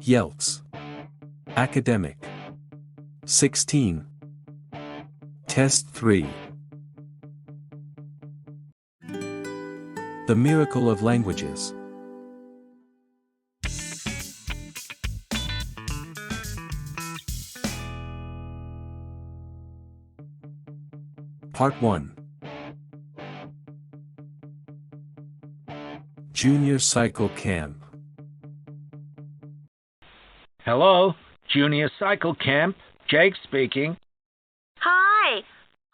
IELTS. Academic. 16. Test 3. The miracle of languages. Part 1. Junior Cycle Camp. Hello, Junior Cycle Camp. Jake speaking. Hi,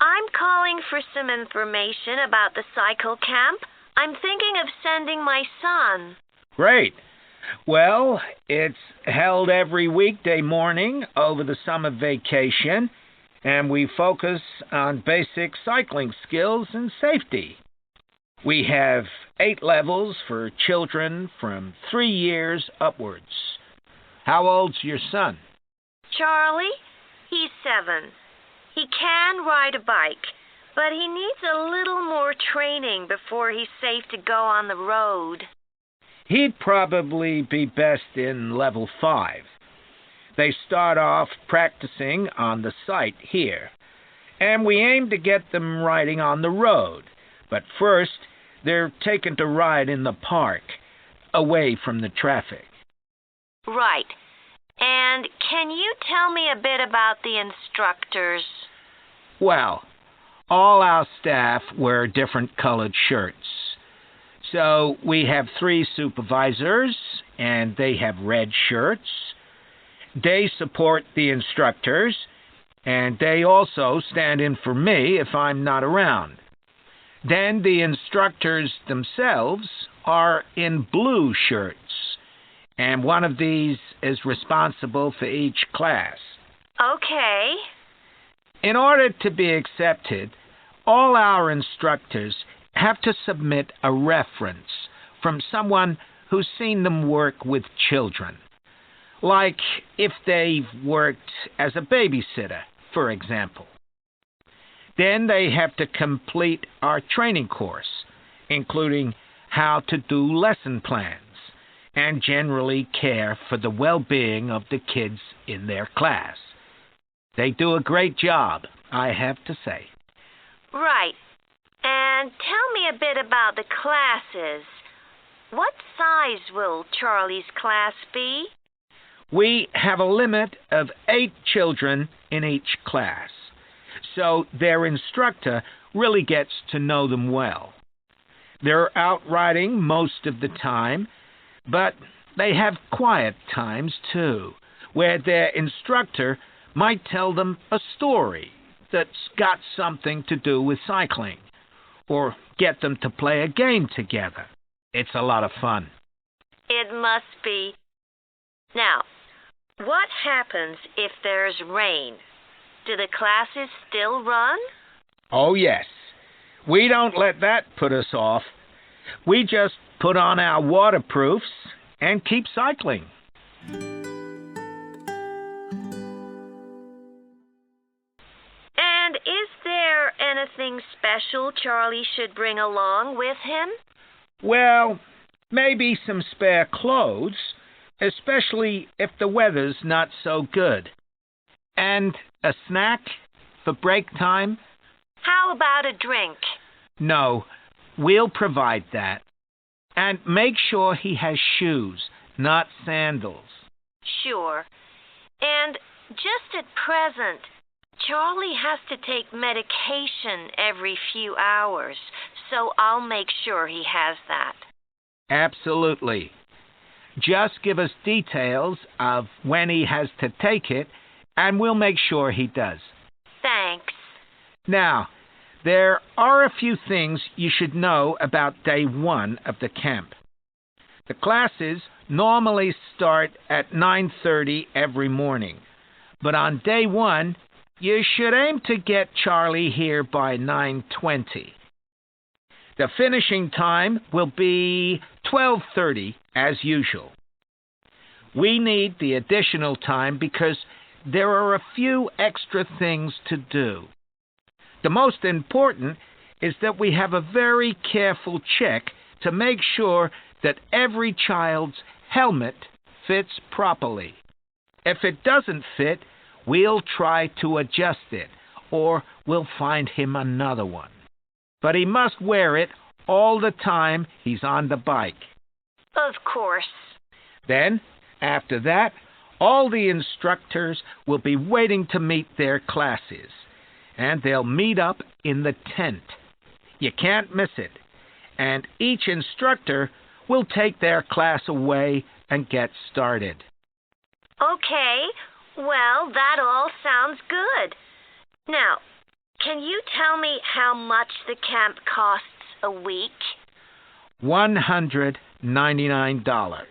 I'm calling for some information about the cycle camp. I'm thinking of sending my son. Great. Well, it's held every weekday morning over the summer vacation, and we focus on basic cycling skills and safety. We have 8 levels for children from 3 years upwards. How old's your son? Charlie, he's 7. He can ride a bike, but he needs a little more training before he's safe to go on the road. He'd probably be best in level 5. They start off practicing on the site here, and we aim to get them riding on the road. But first, they're taken to ride in the park, away from the traffic. Right. And can you tell me a bit about the instructors? Well, all our staff wear different colored shirts. So we have 3 supervisors, and they have red shirts. They support the instructors, and they also stand in for me if I'm not around. Then the instructors themselves are in blue shirts, and one of these is responsible for each class. Okay. In order to be accepted, all our instructors have to submit a reference from someone who's seen them work with children. Like if they've worked as a babysitter, for example. Then they have to complete our training course, including how to do lesson plans and generally care for the well-being of the kids in their class. They do a great job, I have to say. Right. And tell me a bit about the classes. What size will Charlie's class be? We have a limit of 8 children in each class, so their instructor really gets to know them well. They're out riding most of the time, but they have quiet times too, where their instructor might tell them a story that's got something to do with cycling, or get them to play a game together. It's a lot of fun. It must be. Now, what happens if there's rain? Do the classes still run? Oh, yes. We don't let that put us off. We just put on our waterproofs and keep cycling. And is there anything special Charlie should bring along with him? Well, maybe some spare clothes, especially if the weather's not so good. And a snack for break time? How about a drink? No, we'll provide that. And make sure he has shoes, not sandals. Sure. And just at present, Charlie has to take medication every few hours, so I'll make sure he has that. Absolutely. Just give us details of when he has to take it, and we'll make sure he does. Thanks. Now, there are a few things you should know about day 1 of the camp. The classes normally start at 9:30 every morning, but on day 1, you should aim to get Charlie here by 9:20. The finishing time will be 12:30 as usual. We need the additional time because there are a few extra things to do. The most important is that we have a very careful check to make sure that every child's helmet fits properly. If it doesn't fit, we'll try to adjust it, or we'll find him another one. But he must wear it all the time he's on the bike. Of course. Then, after that, all the instructors will be waiting to meet their classes, and they'll meet up in the tent. You can't miss it. And each instructor will take their class away and get started. Okay, well, that all sounds good. Now, can you tell me how much the camp costs a week? $199.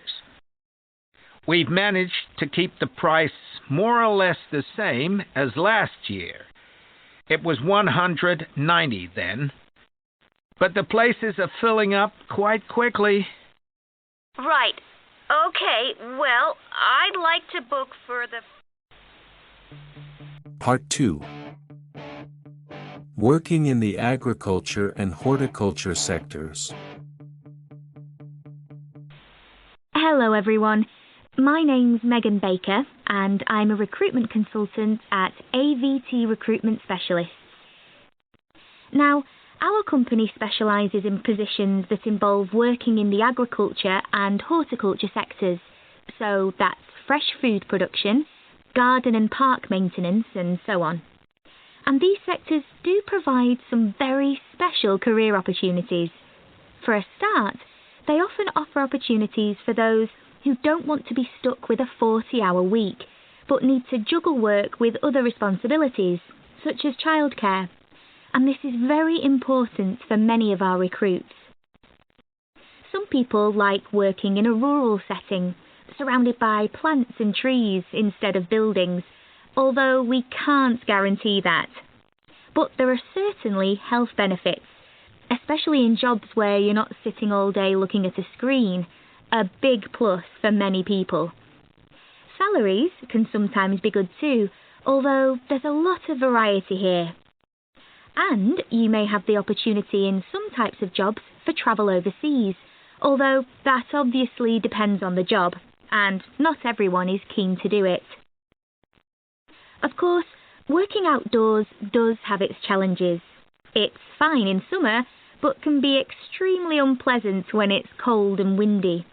We've managed to keep the price more or less the same as last year. It was $190 then. But the places are filling up quite quickly. Right. Okay, well, I'd like to book for the... Part 2. Working in the agriculture and horticulture sectors. Hello everyone, my name's Megan Baker and I'm a recruitment consultant at AVT Recruitment Specialists. Now, our company specialises in positions that involve working in the agriculture and horticulture sectors, so that's fresh food production, garden and park maintenance and so on. And these sectors do provide some very special career opportunities. For a start, they often offer opportunities for those who don't want to be stuck with a 40-hour week, but need to juggle work with other responsibilities, such as childcare. And this is very important for many of our recruits. Some people like working in a rural setting, surrounded by plants and trees instead of buildings, although we can't guarantee that. But there are certainly health benefits, especially in jobs where you're not sitting all day looking at a screen, a big plus for many people. Salaries can sometimes be good too, although there's a lot of variety here. And you may have the opportunity in some types of jobs for travel overseas, although that obviously depends on the job, and not everyone is keen to do it. Of course, working outdoors does have its challenges. It's fine in summer, but can be extremely unpleasant when it's cold and windy.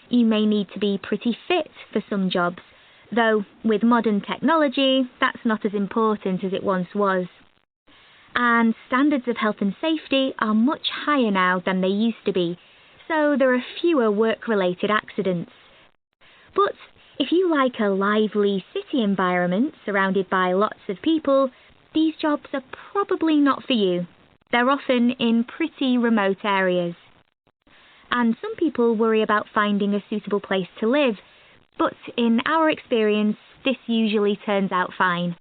You may need to be pretty fit for some jobs, though with modern technology, that's not as important as it once was. And standards of health and safety are much higher now than they used to be, so there are fewer work-related accidents. But if you like a lively city environment surrounded by lots of people, these jobs are probably not for you. They're often in pretty remote areas. And some people worry about finding a suitable place to live, but in our experience, this usually turns out fine.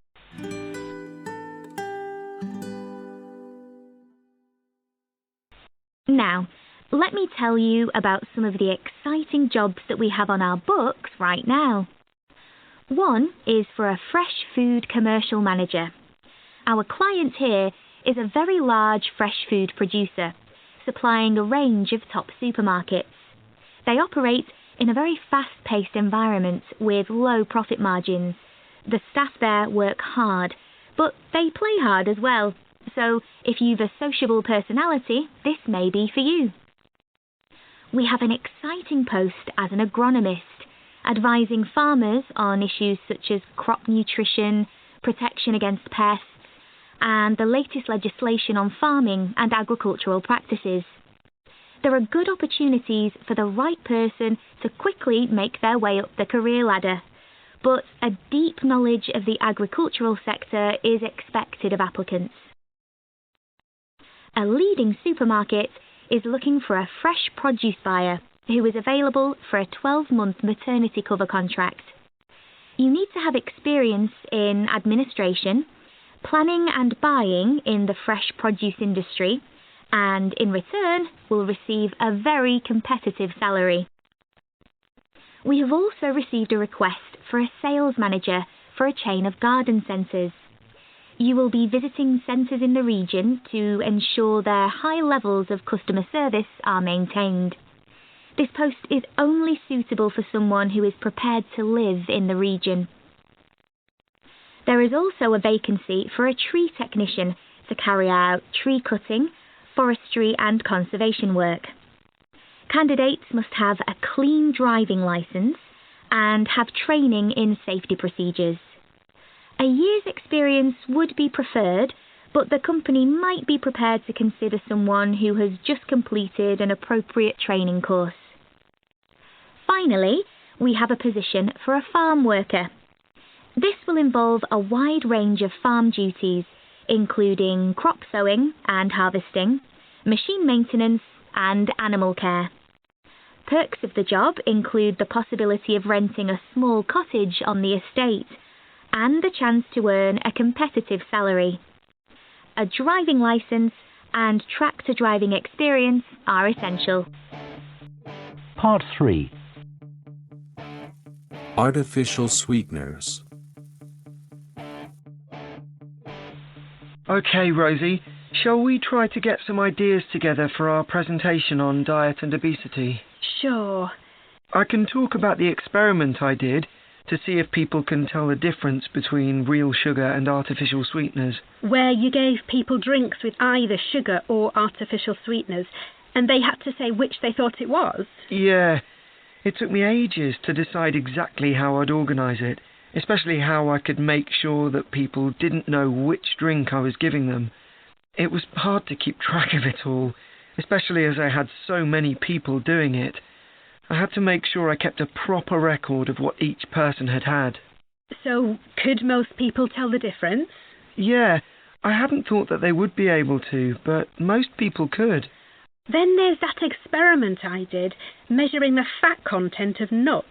Now, let me tell you about some of the exciting jobs that we have on our books right now. One is for a fresh food commercial manager. Our client here is a very large fresh food producer, supplying a range of top supermarkets. They operate in a very fast-paced environment with low profit margins. The staff there work hard, but they play hard as well. So if you've a sociable personality, this may be for you. We have an exciting post as an agronomist, advising farmers on issues such as crop nutrition, protection against pests, and the latest legislation on farming and agricultural practices. There are good opportunities for the right person to quickly make their way up the career ladder, but a deep knowledge of the agricultural sector is expected of applicants. A leading supermarket is looking for a fresh produce buyer who is available for a 12-month maternity cover contract. You need to have experience in administration, planning and buying in the fresh produce industry, and in return will receive a very competitive salary. We have also received a request for a sales manager for a chain of garden centres. You will be visiting centres in the region to ensure their high levels of customer service are maintained. This post is only suitable for someone who is prepared to live in the region. There is also a vacancy for a tree technician to carry out tree cutting, forestry and conservation work. Candidates must have a clean driving licence and have training in safety procedures. A year's experience would be preferred, but the company might be prepared to consider someone who has just completed an appropriate training course. Finally, we have a position for a farm worker. This will involve a wide range of farm duties, including crop sowing and harvesting, machine maintenance, and animal care. Perks of the job include the possibility of renting a small cottage on the estate and the chance to earn a competitive salary. A driving licence and tractor driving experience are essential. Part 3. Artificial sweeteners. Okay, Rosie, shall we try to get some ideas together for our presentation on diet and obesity? Sure. I can talk about the experiment I did to see if people can tell the difference between real sugar and artificial sweeteners. Where you gave people drinks with either sugar or artificial sweeteners, and they had to say which they thought it was? Yeah, it took me ages to decide exactly how I'd organise it, especially how I could make sure that people didn't know which drink I was giving them. It was hard to keep track of it all, especially as I had so many people doing it. I had to make sure I kept a proper record of what each person had had. So, could most people tell the difference? Yeah, I hadn't thought that they would be able to, but most people could. Then there's that experiment I did, measuring the fat content of nuts,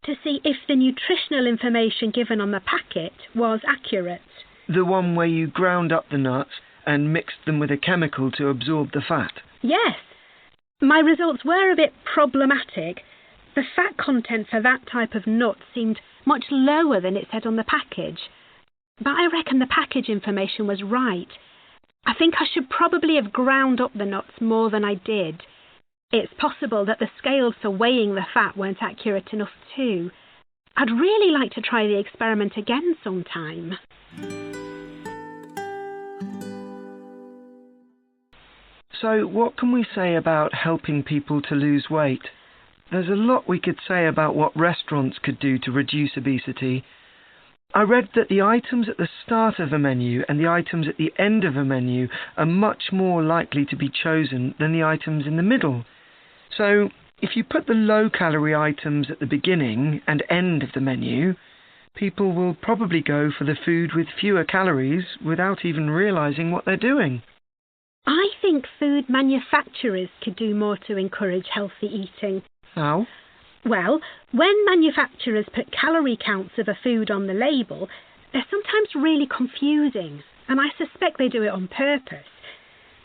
to see if the nutritional information given on the packet was accurate. The one where you ground up the nuts and mixed them with a chemical to absorb the fat? Yes. My results were a bit problematic. The fat content for that type of nut seemed much lower than it said on the package. But I reckon the package information was right. I think I should probably have ground up the nuts more than I did. It's possible that the scales for weighing the fat weren't accurate enough too. I'd really like to try the experiment again sometime. So what can we say about helping people to lose weight? There's a lot we could say about what restaurants could do to reduce obesity. I read that the items at the start of a menu and the items at the end of a menu are much more likely to be chosen than the items in the middle. So, if you put the low-calorie items at the beginning and end of the menu, people will probably go for the food with fewer calories without even realising what they're doing. I think food manufacturers could do more to encourage healthy eating. How? Well, when manufacturers put calorie counts of a food on the label, they're sometimes really confusing, and I suspect they do it on purpose,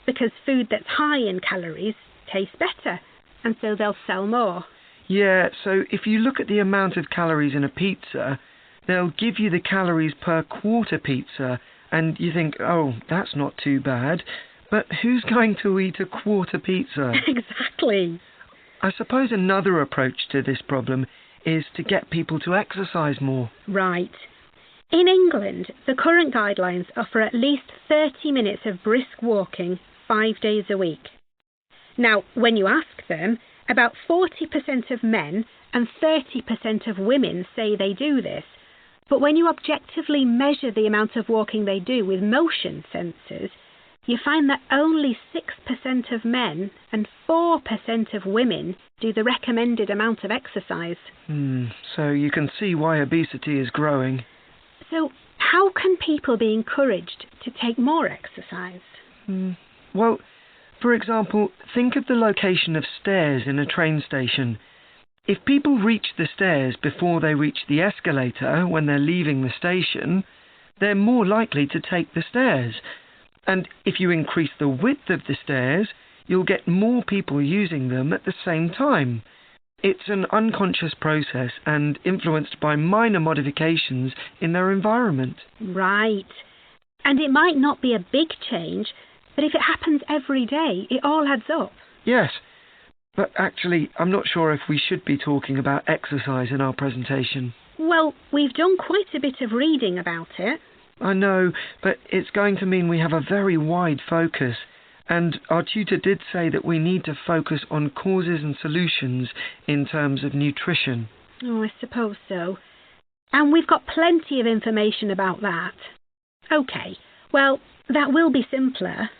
because food that's high in calories tastes better, and so they'll sell more. Yeah, so if you look at the amount of calories in a pizza, they'll give you the calories per quarter pizza, and you think, oh, that's not too bad. But who's going to eat a quarter pizza? Exactly. I suppose another approach to this problem is to get people to exercise more. Right. In England, the current guidelines are for at least 30 minutes of brisk walking 5 days a week. Now, when you ask them, about 40% of men and 30% of women say they do this. But when you objectively measure the amount of walking they do with motion sensors, you find that only 6% of men and 4% of women do the recommended amount of exercise. So you can see why obesity is growing. So how can people be encouraged to take more exercise? Well, for example, think of the location of stairs in a train station. If people reach the stairs before they reach the escalator when they're leaving the station, they're more likely to take the stairs. And if you increase the width of the stairs, you'll get more people using them at the same time. It's an unconscious process and influenced by minor modifications in their environment. Right. And it might not be a big change, but if it happens every day, it all adds up. Yes. But actually, I'm not sure if we should be talking about exercise in our presentation. Well, we've done quite a bit of reading about it. I know, but it's going to mean we have a very wide focus. And our tutor did say that we need to focus on causes and solutions in terms of nutrition. Oh, I suppose so. And we've got plenty of information about that. OK, well, that will be simpler.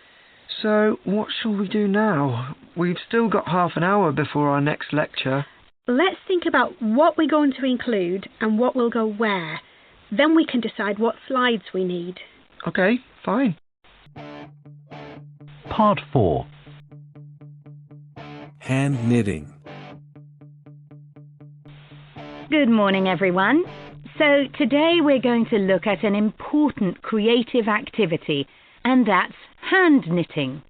So, what shall we do now? We've still got half an hour before our next lecture. Let's think about what we're going to include and what will go where. Then we can decide what slides we need. OK, fine. Part 4. Hand knitting. Good morning, everyone. So today we're going to look at an important creative activity, and that's hand knitting.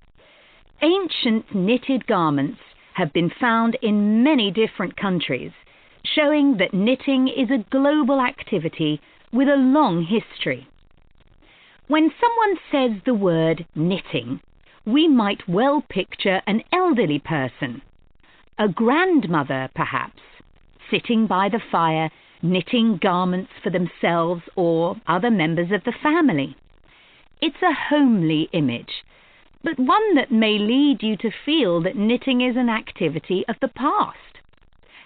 Ancient knitted garments have been found in many different countries, showing that knitting is a global activity with a long history. When someone says the word knitting, we might well picture an elderly person, a grandmother perhaps, sitting by the fire knitting garments for themselves or other members of the family. It's a homely image, but one that may lead you to feel that knitting is an activity of the past.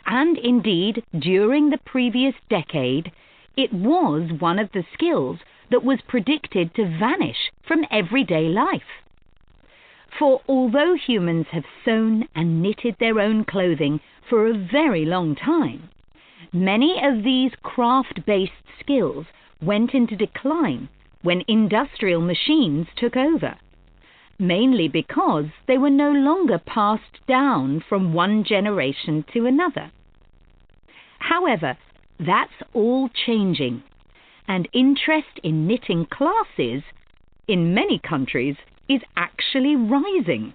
And indeed, during the previous decade, it was one of the skills that was predicted to vanish from everyday life. For although humans have sewn and knitted their own clothing for a very long time, many of these craft-based skills went into decline when industrial machines took over, mainly because they were no longer passed down from one generation to another. However, that's all changing, and interest in knitting classes in many countries is actually rising,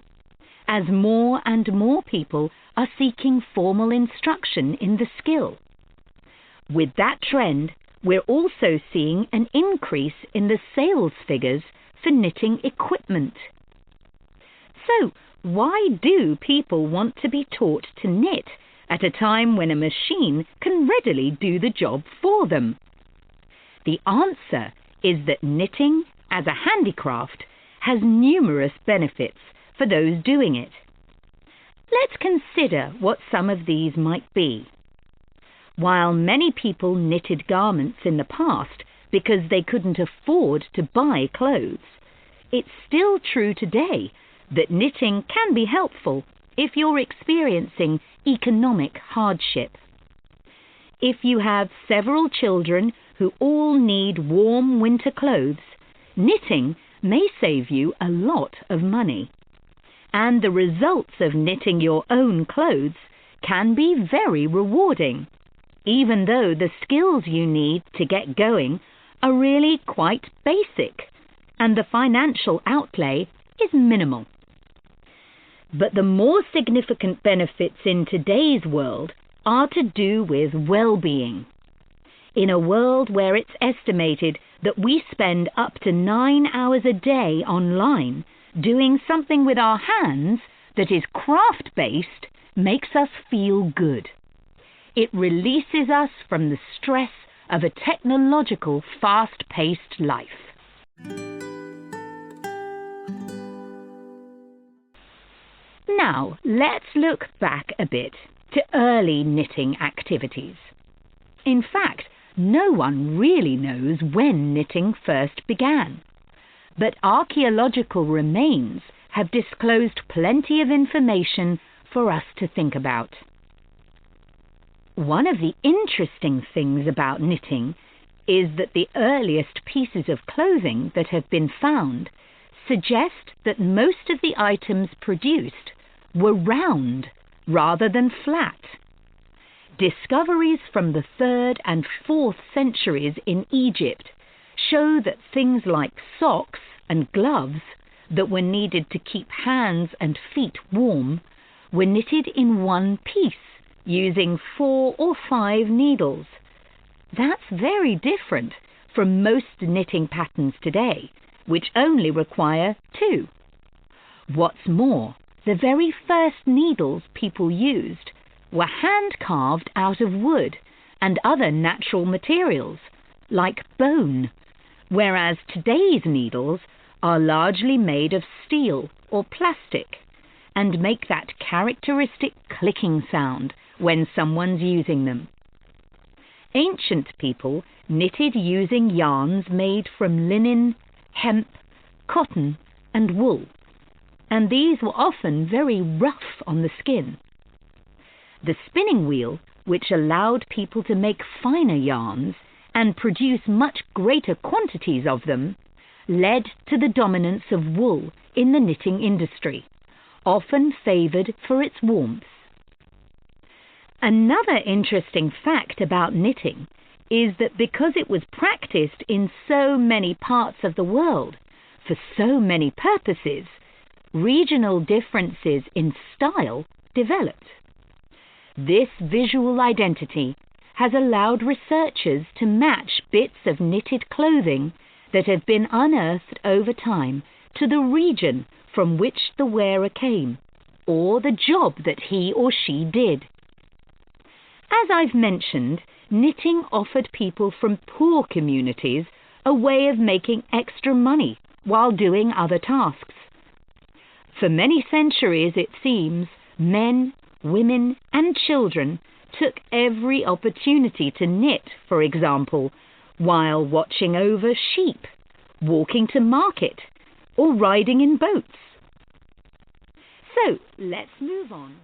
as more and more people are seeking formal instruction in the skill. With that trend, we're also seeing an increase in the sales figures for knitting equipment. So, why do people want to be taught to knit at a time when a machine can readily do the job for them? The answer is that knitting, as a handicraft, has numerous benefits for those doing it. Let's consider what some of these might be. While many people knitted garments in the past because they couldn't afford to buy clothes, it's still true today that knitting can be helpful if you're experiencing economic hardship. If you have several children who all need warm winter clothes, knitting may save you a lot of money. And the results of knitting your own clothes can be very rewarding, even though the skills you need to get going are really quite basic, and the financial outlay is minimal. But the more significant benefits in today's world are to do with well-being. In a world where it's estimated that we spend up to 9 hours a day online, doing something with our hands that is craft-based makes us feel good. It releases us from the stress of a technological, fast-paced life. Now, let's look back a bit to early knitting activities. In fact, no one really knows when knitting first began, but archaeological remains have disclosed plenty of information for us to think about. One of the interesting things about knitting is that the earliest pieces of clothing that have been found suggest that most of the items produced were round rather than flat. Discoveries from the 3rd and 4th centuries in Egypt show that things like socks and gloves that were needed to keep hands and feet warm were knitted in one piece using 4 or 5 needles. That's very different from most knitting patterns today, which only require 2. What's more, the very first needles people used were hand-carved out of wood and other natural materials, like bone, whereas today's needles are largely made of steel or plastic and make that characteristic clicking sound when someone's using them. Ancient people knitted using yarns made from linen, hemp, cotton and wool, and these were often very rough on the skin. The spinning wheel, which allowed people to make finer yarns and produce much greater quantities of them, led to the dominance of wool in the knitting industry, often favoured for its warmth. Another interesting fact about knitting is that because it was practiced in so many parts of the world for so many purposes, regional differences in style developed. This visual identity has allowed researchers to match bits of knitted clothing that have been unearthed over time to the region from which the wearer came, or the job that he or she did. As I've mentioned, knitting offered people from poor communities a way of making extra money while doing other tasks. For many centuries, it seems, men, women and children took every opportunity to knit, for example, while watching over sheep, walking to market, or riding in boats. So, let's move on.